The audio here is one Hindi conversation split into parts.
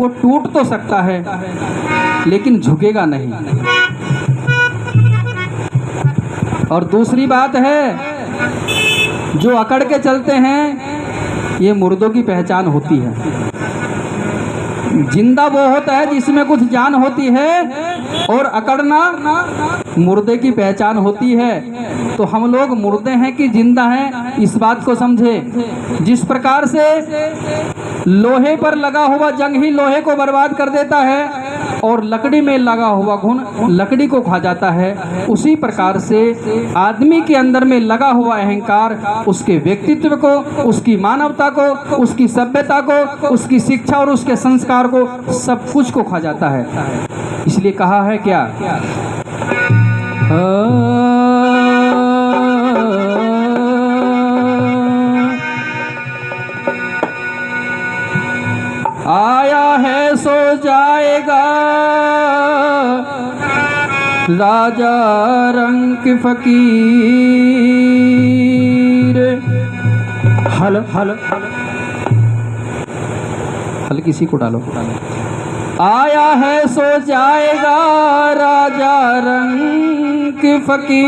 वो टूट तो सकता है लेकिन झुकेगा नहीं। और दूसरी बात है, जो अकड़ के चलते हैं ये मुर्दों की पहचान होती है। जिंदा वो होता है जिसमें कुछ जान होती है, और अकड़ना मुर्दे की पहचान होती है। तो हम लोग मुर्दे हैं कि जिंदा हैं, इस बात को समझे। जिस प्रकार से लोहे पर लगा हुआ जंग ही लोहे को बर्बाद कर देता है और लकड़ी में लगा हुआ घुन लकड़ी को खा जाता है, उसी प्रकार से आदमी के अंदर में लगा हुआ अहंकार उसके व्यक्तित्व को, उसकी मानवता को, उसकी सभ्यता को, उसकी शिक्षा और उसके संस्कार को, सब कुछ को खा जाता है। इसलिए कहा है क्या, आया है सो जाएगा राजा रंग फकीर। हल हल हल किसी को डालो। आया है सो जाएगा राजा रंग फकीर,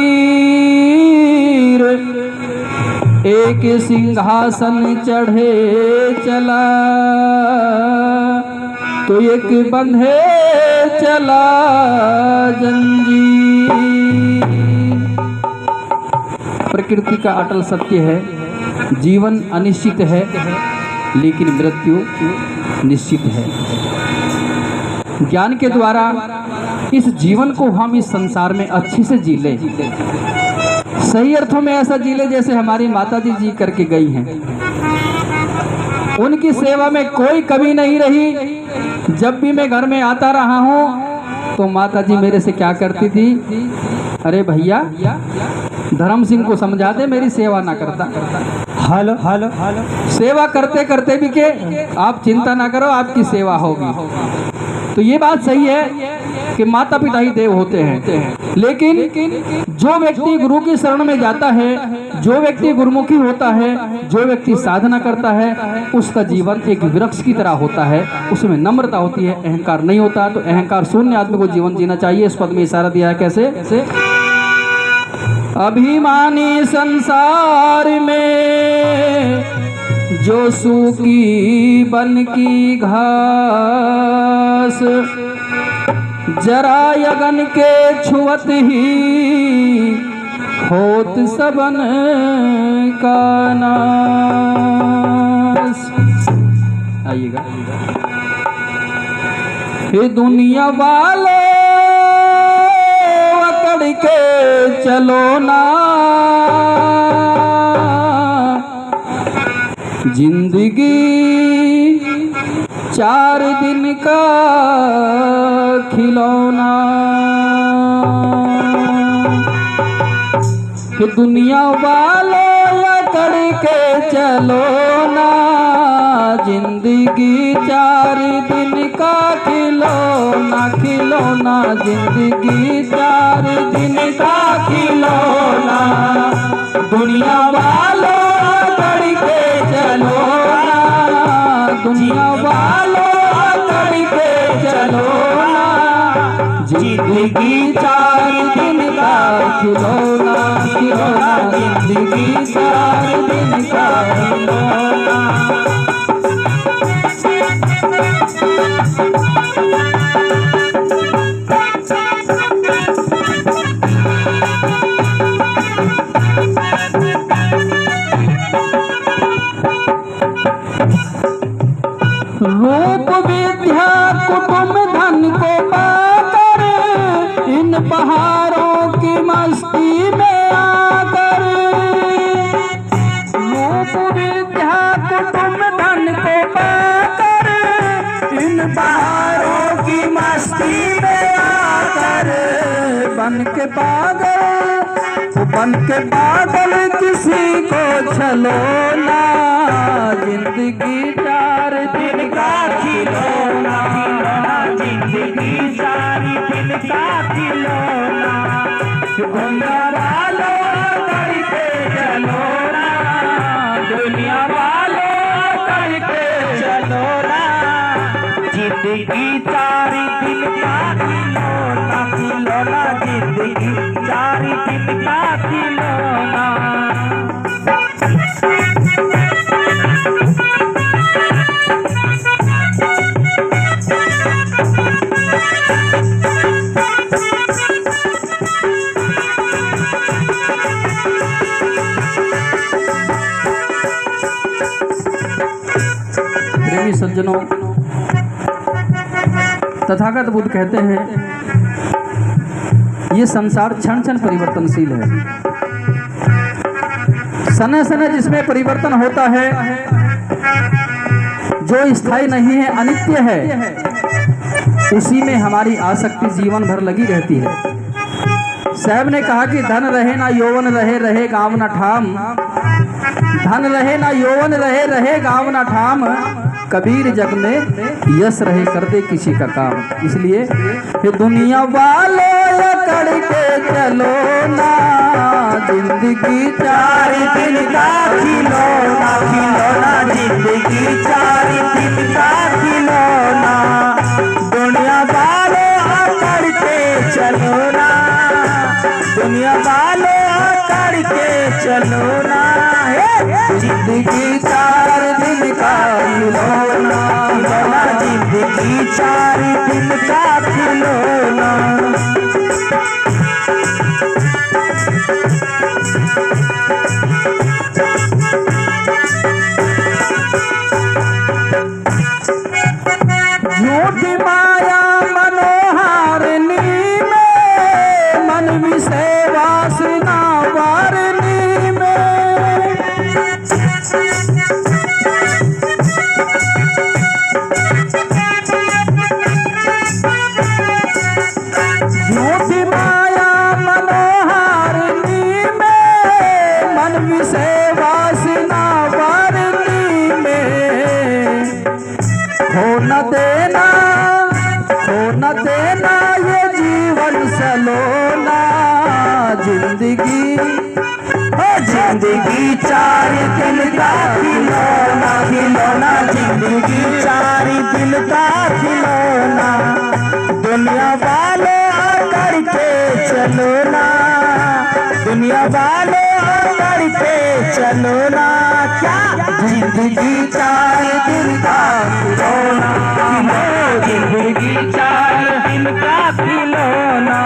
एक सिंहासन चढ़े चला तो एक बंधे चला जंजीर। प्रकृति का अटल सत्य है, जीवन अनिश्चित है लेकिन मृत्यु निश्चित है। ज्ञान के द्वारा इस जीवन को हम इस संसार में अच्छे से जी ले, सही अर्थों में ऐसा जी ले जैसे हमारी माताजी जी करके गई हैं। उनकी सेवा में कोई कमी नहीं रही। जब भी मैं घर में आता रहा हूँ तो माताजी मेरे से क्या करती थी, अरे भैया धर्म सिंह को समझा दे मेरी सेवा ना करता। हेलो हेलो हेलो, सेवा करते करते भी के आप चिंता ना करो आपकी सेवा होगी। तो ये बात सही है कि माता पिता ही देव होते हैं, लेकिन जो व्यक्ति गुरु की शरण में जाता है, जो व्यक्ति गुरुमुखी होता है, जो व्यक्ति साधना करता है, उसका जीवन एक वृक्ष की तरह होता है। उसमें नम्रता होती है, अहंकार नहीं होता। तो अहंकार शून्य आदमी को जीवन जीना चाहिए। इस पद में इशारा दिया है कैसे, अभिमानी संसार में जो सूखी बन की घास, जरा यगन के छुअत ही होत सबन का नाश। आइएगा। हे दुनिया वाले अकड़ के चलो ना, जिंदगी 4 दिन का खिलौना। कि दुनिया वाले अकड़ के चलो ना, जिंदगी 4 दिन का खिलौना। खिलौना जिंदगी 4 दिन का खिलौना। दुनिया वालों अकड़ के चलो ना, दुनिया वालों अकड़ के चलो ना, जिंदगी 4 दिन का खिलौना। खिलौना जिंदगी 4 दिन का खिलौना। रूप विद्या कुटुंब धन को पाकर, इन बहारों की मस्ती में आकर। रूप विद्या कुटुंब धन को पाकर, इन बहारों की मस्ती में आकर। बन के पागल किसी को छलो ना, जिंदगी 4 दिन का खिलौना। जिंदगी 4 दिन का खिलौना। दुनिया वालों करके चलो ना, दुनिया वालों करके चलो ना, जिंदगी 4 दिन का खिलौना, खिलौना जिंदगी 4 दिन का खिलौना। प्रेमी सज्जनों, तथागत बुद्ध कहते हैं ये संसार क्षण क्षण परिवर्तनशील है। समय समय जिसमें परिवर्तन होता है, जो स्थायी नहीं है, अनित्य है, उसी में हमारी आसक्ति जीवन भर लगी रहती है। साहब ने कहा कि धन रहे ना यौवन रहे, रहे गाँव न ठाम। धन रहे ना यौवन रहे, रहे गाँव न ठाम। कबीर जग में यश रहे, कर दे किसी का काम। इसलिए दुनिया वालों कर के चलो ना, जिंदगी 4 दिन का खिलौना, खिलौना जिंदगी 4 दिन का खिलौना। दुनिया वालों कर के चलो ना, दुनिया वालों कर के चलो ना। जिंदगी 4 दिन का खिलौना, खिलौना जिंदगी 4 दिन का खिलौना। झूठी माया मनोहारिणी में, मन विषय वासना वारिणी में। झूठी माया मनोहारिणी में, मन विषय वासना वारिणी में। हो न देना, हो न देना ये जीवन सलोना। जिंदगी, जिंदगी 4 दिन का खिलौना, खिलौना जिंदगी 4 दिन का खिलौना। दुनिया वालों करके चलो ना, दुनिया वालों करके चलो ना। क्या जिंदगी 4 दिन का खिलौना, जिंदगी 4 दिन का खिलौना।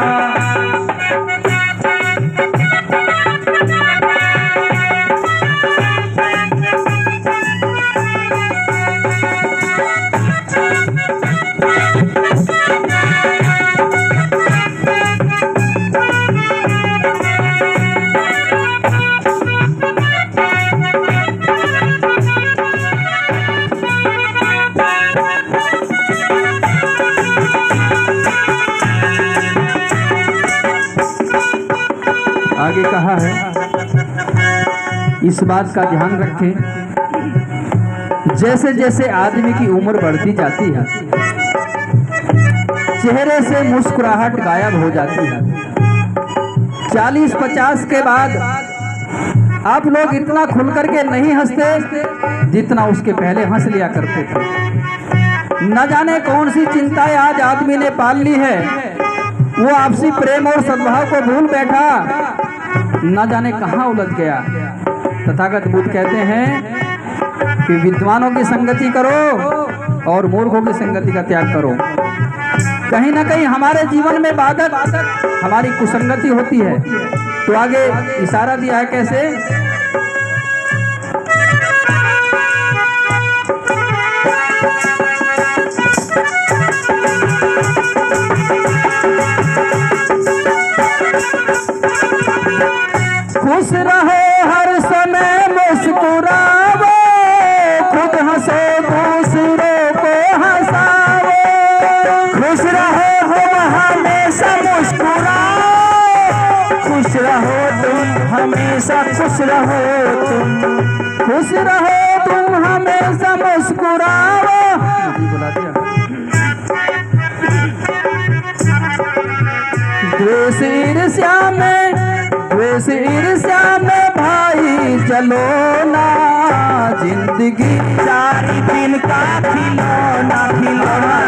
आगे कहा है, इस बात का ध्यान रखें, जैसे जैसे आदमी की उम्र बढ़ती जाती है, चेहरे से मुस्कुराहट गायब हो जाती है। 40-50 के बाद आप लोग इतना खुल करके नहीं हंसते जितना उसके पहले हंस लिया करते थे। न जाने कौन सी चिंताएं आज आदमी ने पाल ली है, वो आपसी प्रेम और सद्भाव को भूल बैठा, न जाने कहाँ उलझ गया। तथागत बुद्ध कहते हैं कि विद्वानों की संगति करो और मूर्खों की संगति का त्याग करो। कहीं ना कहीं हमारे जीवन में बाधक हमारी कुसंगति होती है। तो आगे इशारा दिया है कैसे, खुश रहो हर समय मुस्कुराओ, खुद हंसो दूसरों को हंसाओ। खुश रहो तुम हमेशा मुस्कुराओ, खुश रहो तुम हमेशा, खुश रहो तुम, खुश रहो तुम हमेशा मुस्कुराओ। बुला दिया। द्वेष ईर्ष्या में, द्वेष ईर्ष्या में भाई चलो ना। जिंदगी 4 दिन का खिलौना, खिलौना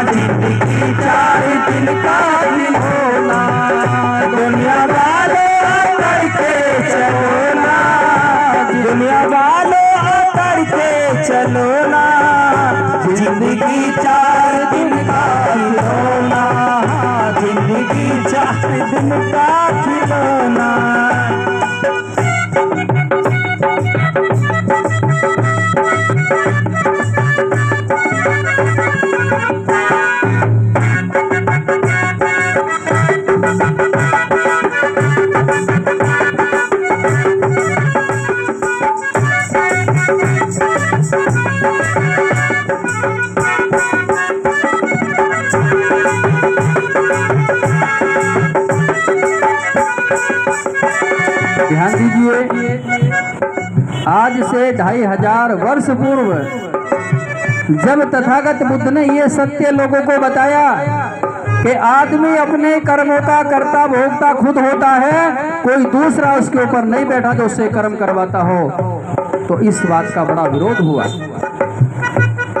चार दिन का खिलौना, जिंदगी 4 दिन का खिलौना। ध्यान दीजिए, आज से 2500 वर्ष पूर्व जब तथागत बुद्ध ने ये सत्य लोगों को बताया कि आदमी अपने कर्मों का कर्ता भोगता खुद होता है, कोई दूसरा उसके ऊपर नहीं बैठा जो उससे कर्म करवाता हो, तो इस बात का बड़ा विरोध हुआ।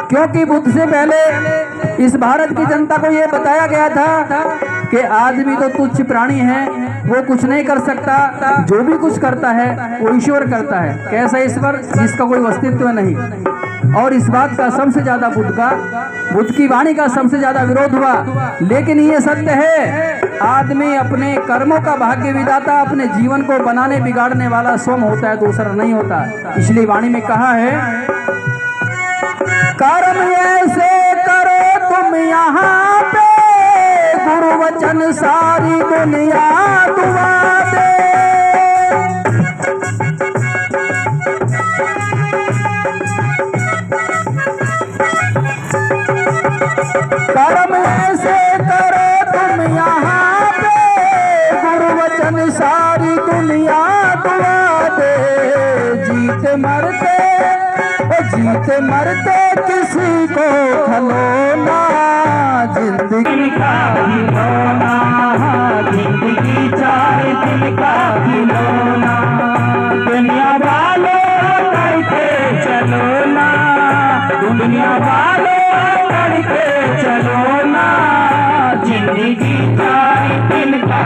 क्योंकि बुद्ध से पहले इस भारत की जनता को यह बताया गया था कि आदमी तो तुच्छ प्राणी है, वो कुछ नहीं कर सकता, जो भी कुछ करता है वो ईश्वर करता है। कैसा ईश्वर? जिसका कोई अस्तित्व नहीं। और इस बात का सबसे ज्यादा बुद्ध की वाणी का सबसे ज्यादा विरोध हुआ। लेकिन ये सत्य है, आदमी अपने कर्मों का भाग्य विधाता, अपने जीवन को बनाने बिगाड़ने वाला स्वयं होता है, दूसरा नहीं होता। इसलिए वाणी में कहा है, कर्म ऐसे करो तुम यहाँ पे, गुरु वचन सारी दुनिया दुआ दे। कर्म ऐसे करो तुम यहाँ पे, गुरु वचन सारी दुनिया दुआ दे। जीते मरते किसी को खलोना, जिंदगी का खिलौना, जिंदगी 4 दिन का खिलौना। दुनिया वालों करके चलो ना, दुनिया वालों करके चलो ना, जिंदगी 4 दिन का